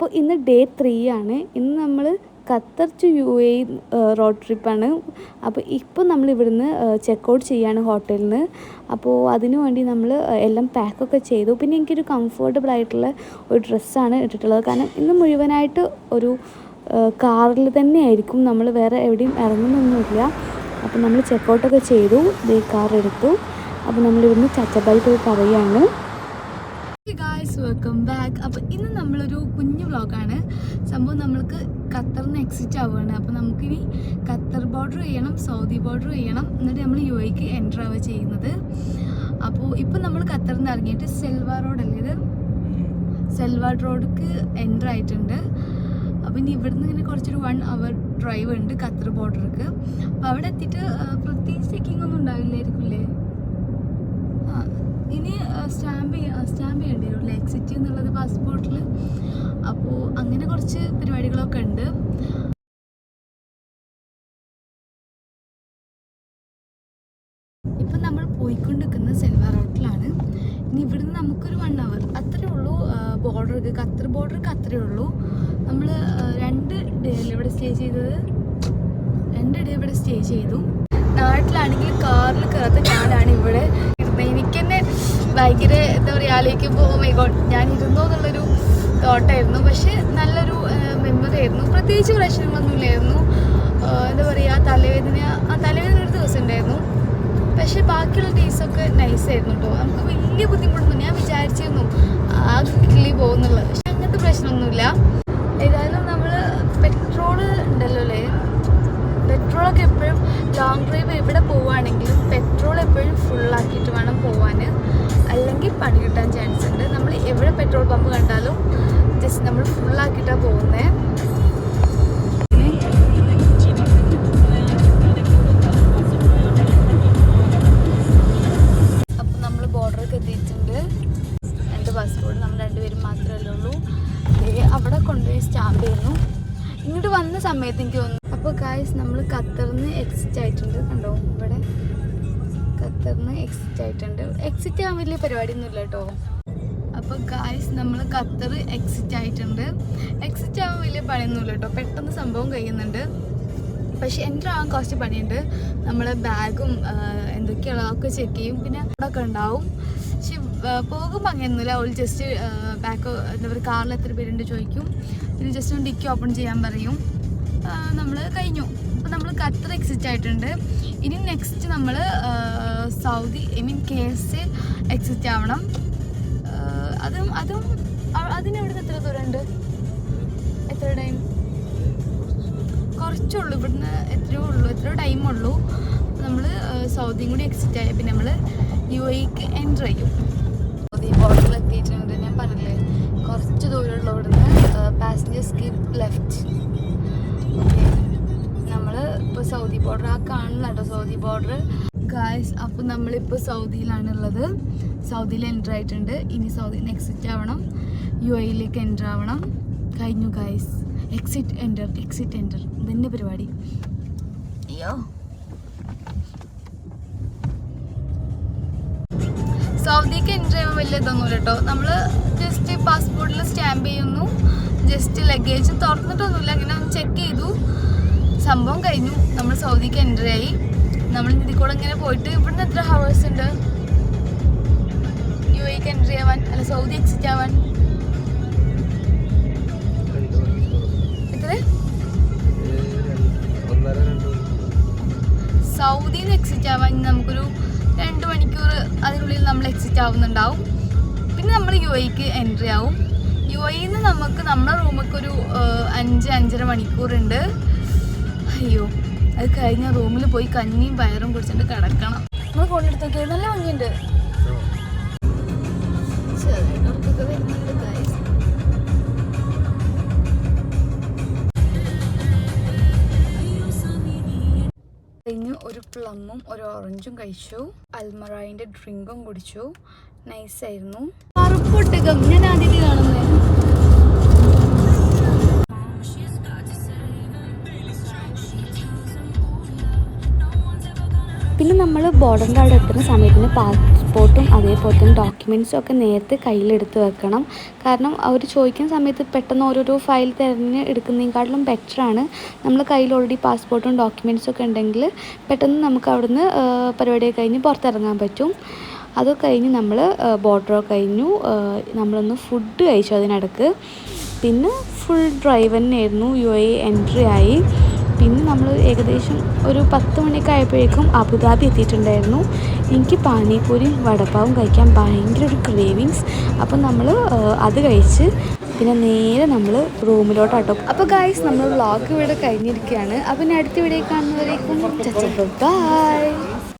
അപ്പോൾ ഇന്ന് ഡേ 3 ആണ്. ഇന്ന് നമ്മൾ ഖത്തർ ടു UAE റോഡ് ട്രിപ്പാണ്. അപ്പോൾ ഇപ്പോൾ നമ്മൾ ഇവിടുന്ന് ചെക്കൗട്ട് ചെയ്യാണ് ഹോട്ടലിൽ നിന്ന്. അപ്പോൾ അതിനു വേണ്ടി നമ്മൾ എല്ലാം പാക്കൊക്കെ ചെയ്തു. പിന്നെ എനിക്കൊരു കംഫർട്ടബിൾ ആയിട്ടുള്ള ഒരു ഡ്രസ്സാണ് ഇട്ടിട്ടുള്ളത്. കാരണം ഇന്ന് മുഴുവനായിട്ട് ഒരു കാറിൽ തന്നെയായിരിക്കും, നമ്മൾ വേറെ എവിടെയും ഇറങ്ങുന്നൊന്നുമില്ല. അപ്പോൾ നമ്മൾ ചെക്കൗട്ടൊക്കെ ചെയ്തു, കാർ എടുത്തു. അപ്പോൾ നമ്മളിവിടുന്ന് ചച്ചബൈ പോയി പറയുകയാണ്. Guys, welcome back. അപ്പോൾ ഇന്ന് നമ്മളൊരു കുഞ്ഞു വ്ളോഗാണ്. സംഭവം നമ്മൾക്ക് ഖത്തറിൽ നിന്ന് എക്സിറ്റ് ആവുകയാണ്. അപ്പോൾ നമുക്കിനി ഖത്തർ ബോർഡർ ചെയ്യണം, സൗദി ബോർഡർ ചെയ്യണം, എന്നിട്ട് നമ്മൾ UAEക്ക് എൻ്റർ ആവുക ചെയ്യുന്നത്. അപ്പോൾ ഇപ്പോൾ നമ്മൾ ഖത്തറിൽ നിന്ന് ഇറങ്ങിയിട്ട് സെൽവാ റോഡല്ലേ ഇത്, സെൽവാ റോഡിക്ക് എൻ്റർ ആയിട്ടുണ്ട്. അപ്പോൾ ഇനി ഇവിടുന്ന് ഇങ്ങനെ കുറച്ചൊരു 1 hour ഡ്രൈവ് ഉണ്ട് ഖത്തർ ബോർഡർക്ക്. അപ്പോൾ അവിടെ എത്തിയിട്ട് പ്രത്യേകിച്ച് ചെക്കിംഗ് ഒന്നും ഉണ്ടാവില്ലായിരിക്കില്ലേ. ഇനി സ്റ്റാമ്പ് ചെയ്യേണ്ടി വരുമല്ലേ എക്സിറ്റ് എന്നുള്ളത് പാസ്പോർട്ടിൽ. അപ്പോൾ അങ്ങനെ കുറച്ച് പരിപാടികളൊക്കെ ഉണ്ട്. ഇപ്പം നമ്മൾ പോയിക്കൊണ്ടിരിക്കുന്നത് സെൽവാ റോഡിലാണ്. ഇനി ഇവിടുന്ന് നമുക്കൊരു 1 hour അത്രേ ഉള്ളൂ ബോർഡർക്ക്, ഖത്തർ ബോർഡർക്ക് അത്രേ ഉള്ളൂ. നമ്മൾ 2 ഡേ ഇവിടെ സ്റ്റേ ചെയ്തത്, 2 ഡേ ഇവിടെ സ്റ്റേ ചെയ്തു. നാട്ടിലാണെങ്കിൽ കാറിൽ കയറാത്ത ഞാനാണ് ഇവിടെ ഇരുന്നത്. എനിക്ക് തന്നെ ഭയങ്കര എന്താ പറയുക, ആലോചിക്കുമ്പോൾ ഓ മൈ ഗോഡ് ഞാൻ ഇരുന്നോ എന്നുള്ളൊരു തോട്ടായിരുന്നു. പക്ഷെ നല്ലൊരു മെമ്മറി ആയിരുന്നു. പ്രത്യേകിച്ച് പ്രശ്നങ്ങളൊന്നുമില്ലായിരുന്നു. എന്താ പറയുക, തലവേദന ഒരു ദിവസം ഉണ്ടായിരുന്നു. പക്ഷെ ബാക്കിയുള്ള ഡേയ്സൊക്കെ നൈസായിരുന്നു കേട്ടോ. നമുക്ക് വലിയ ബുദ്ധിമുട്ടൊന്നും, ഞാൻ വിചാരിച്ചിരുന്നു ആ കിളി പോകുന്നുള്ളത്, പക്ഷെ അങ്ങനത്തെ പ്രശ്നമൊന്നുമില്ല. ഏതായാലും നമ്മൾ പെട്രോള് ഉണ്ടല്ലോ അല്ലേ, പെട്രോളൊക്കെ എപ്പോഴും ലോങ് ഡ്രൈവ് എവിടെ പോവുകയാണെങ്കിലും പെട്രോൾ എപ്പോഴും ഫുള്ളാക്കിയിട്ട് വേണം പോവാൻ, അല്ലെങ്കിൽ പണി കിട്ടാൻ ചാൻസ് ഉണ്ട്. നമ്മൾ എവിടെ പെട്രോൾ പമ്പ് കണ്ടാലും ജസ്റ്റ് നമ്മൾ ഫുള്ളാക്കിയിട്ടാണ് പോകുന്നത്. അപ്പോൾ നമ്മൾ ബോർഡറൊക്കെ എത്തിയിട്ടുണ്ട്. 2 പാസ്പോർട്ട് നമ്മൾ 2 പേരും മാത്രമല്ലേ ഉള്ളൂ. അവിടെ കൊണ്ടുപോയി സ്റ്റാമ്പ് ചെയ്യുന്നു. ഇങ്ങോട്ട് വന്ന സമയത്ത് എനിക്ക് തോന്നുന്നു. അപ്പോൾ ഗായ്സ്, നമ്മൾ ഖത്തറിൽ നിന്ന് എക്സിറ്റ് ആയിട്ടുണ്ട്. കണ്ടോ, ഇവിടെ ഖത്തറിൽ നിന്ന് എക്സിറ്റ് ആയിട്ടുണ്ട്. എക്സിറ്റ് ആവാൻ വലിയ പരിപാടിയൊന്നുമില്ല കേട്ടോ. അപ്പോൾ ഗായ്സ്, നമ്മൾ ഖത്തർ എക്സിറ്റ് ആയിട്ടുണ്ട്. എക്സിറ്റ് ആവാൻ വലിയ പണിയൊന്നുമില്ല കേട്ടോ, പെട്ടെന്ന് സംഭവം കഴിയുന്നുണ്ട്. പക്ഷെ എൻ്റർ ആവാൻ കുറച്ച് പണിയുണ്ട്. നമ്മളെ ബാഗും എന്തൊക്കെയുള്ളതൊക്കെ ചെക്ക് ചെയ്യും, പിന്നെ അവിടെ ഒക്കെ ഉണ്ടാവും. പക്ഷെ പോകുമ്പോൾ അങ്ങനെയൊന്നുമില്ല. അവൾ ജസ്റ്റ് ബാക്ക് എന്താ പറയുക, കാറിൽ എത്ര പേരുണ്ട് ചോദിക്കും, പിന്നെ ജസ്റ്റ് ഒന്ന് ഡിക്കി ഓപ്പൺ ചെയ്യാൻ പറയും. നമ്മൾ കഴിഞ്ഞു. അപ്പോൾ നമ്മൾ ഖത്തർ എക്സിറ്റ് ആയിട്ടുണ്ട്. ഇനി നെക്സ്റ്റ് നമ്മൾ സൗദി KSA എക്സിറ്റ് ആവണം. അതിനെവിടുന്ന് എത്ര ദൂരമുണ്ട്, എത്ര ടൈം? കുറച്ചുള്ളൂ ഇവിടുന്ന്, എത്രയോ ടൈമുള്ളൂ. നമ്മൾ സൗദിയും കൂടി എക്സിറ്റ് ആയ പിന്നെ നമ്മൾ UAEക്ക് എൻ്റർ ചെയ്യും. സൗദി ബോർഡറിൽ എത്തിയിട്ടുണ്ട്. ഞാൻ പറഞ്ഞില്ലേ കുറച്ച് ദൂരമുള്ള ഇവിടുന്ന്. Passengers keep left. ഓക്കെ, നമ്മൾ ഇപ്പോൾ സൗദി ബോർഡർ കാണുന്നില്ല കേട്ടോ, സൗദി ബോർഡർ ഗായ്സ്. അപ്പോൾ നമ്മളിപ്പോൾ സൗദിയിലാണുള്ളത്. സൗദിയിൽ എൻ്റർ ആയിട്ടുണ്ട്. ഇനി സൗദിയിൽ നിന്ന് എക്സിറ്റ് ആവണം, UAEയിലേക്ക് എൻ്റർ ആവണം. കഴിഞ്ഞു ഗായ്സ്, എക്സിറ്റ് എൻ്റർ ഇതന്നെ പരിപാടി. അയ്യോ, സൗദിക്ക് എൻ്റർ ചെയ്യുമ്പോൾ വലിയ ഇതൊന്നുമില്ല കേട്ടോ. നമ്മൾ ജസ്റ്റ് പാസ്പോർട്ടിൽ സ്റ്റാമ്പ് ചെയ്യുന്നു, ജസ്റ്റ് ലഗേജ് തുറന്നിട്ടൊന്നുമില്ല, അങ്ങനെ ഒന്ന് ചെക്ക് ചെയ്തു, സംഭവം കഴിഞ്ഞു. നമ്മൾ സൗദിക്ക് എൻ്റർ ആയി. നമ്മൾ ഇതിൽ കൂടെ ഇങ്ങനെ പോയിട്ട് ഇവിടുന്ന് എത്ര ഹവേഴ്സ് ഉണ്ട് UAEക്ക് എൻ്റർ ചെയ്യാൻ, അല്ല സൗദി എക്സിറ്റ് ആവാൻ? എത്ര? സൗദിയിൽ നിന്ന് എക്സിറ്റ് ആവാൻ നമുക്കൊരു 2 മണിക്കൂർ അതിനുള്ളിൽ നമ്മൾ എക്സിറ്റ് ആവുന്നുണ്ടാവും. പിന്നെ നമ്മൾ UAEക്ക് എൻട്രി ആവും. UAEയിൽ നിന്ന് നമുക്ക് നമ്മുടെ റൂമൊക്കെ ഒരു 5-5.5 മണിക്കൂറുണ്ട്. അയ്യോ, അത് കഴിഞ്ഞ റൂമിൽ പോയി കഞ്ഞിയും പയറും കുടിച്ചിട്ട് കിടക്കണം. നമ്മൾ ഫോണെടുത്ത് നോക്കിയാൽ നല്ല ഭംഗിയുണ്ട്. ചെറുതൊക്കെ വരുന്നുണ്ട് ഗൈസ്. കഴിഞ്ഞ് ഒരു പ്ലമ്മും ഒരു ഓറഞ്ചും കഴിച്ചു. അൽമറായിൻ്റെ ഡ്രിങ്കും കുടിച്ചു. നൈസായിരുന്നു. കറുപ്പൊട്ടകം ഞാൻ ആദ്യമായിട്ട് കാണുന്നത്. പിന്നെ നമ്മൾ ബോർഡറിൻ്റെ അവിടെ എത്തുന്ന സമയത്തിന് പാസ്പോർട്ടും അതേപോലെ തന്നെ ഡോക്യുമെൻറ്റ്സും ഒക്കെ നേരത്തെ കയ്യിലെടുത്ത് വെക്കണം. കാരണം അവർ ചോദിക്കുന്ന സമയത്ത് പെട്ടെന്ന് ഓരോരോ ഫയൽ തിരഞ്ഞ് എടുക്കുന്നതിനെക്കാട്ടിലും ബെറ്ററാണ് നമ്മൾ കയ്യിൽ ഓൾറെഡി പാസ്പോർട്ടും ഡോക്യുമെൻറ്റ്സും ഒക്കെ ഉണ്ടെങ്കിൽ പെട്ടെന്ന് നമുക്ക് അവിടുന്ന് പരിപാടിയൊക്കെ കഴിഞ്ഞ് പുറത്തിറങ്ങാൻ പറ്റും. അതൊക്കെ കഴിഞ്ഞ് നമ്മൾ ബോർഡറൊക്കെ കഴിഞ്ഞു. നമ്മളൊന്ന് ഫുഡ് കഴിച്ചു അതിനിടക്ക്. പിന്നെ ഫുൾ ഡ്രൈവ് തന്നെയായിരുന്നു. UAE എൻട്രി ആയി. പിന്നെ നമ്മൾ ഏകദേശം ഒരു 10 മണിയൊക്കെ ആയപ്പോഴേക്കും അബുദാബി എത്തിയിട്ടുണ്ടായിരുന്നു. എനിക്ക് പാനിപൂരിയും വടപ്പാവും കഴിക്കാൻ ഭയങ്കര ഒരു ക്രേവിങ്സ്. അപ്പം നമ്മൾ അത് കഴിച്ച് പിന്നെ നേരെ നമ്മൾ റൂമിലോട്ടാട്ടോ. അപ്പോൾ ഗായ്സ്, നമ്മൾ വ്ളോഗ് ഇവിടെ കഴിഞ്ഞിരിക്കുകയാണ്. അപ്പം ഇനി അടുത്ത വീഡിയോ കാണുന്നവരേക്കും ബൈ.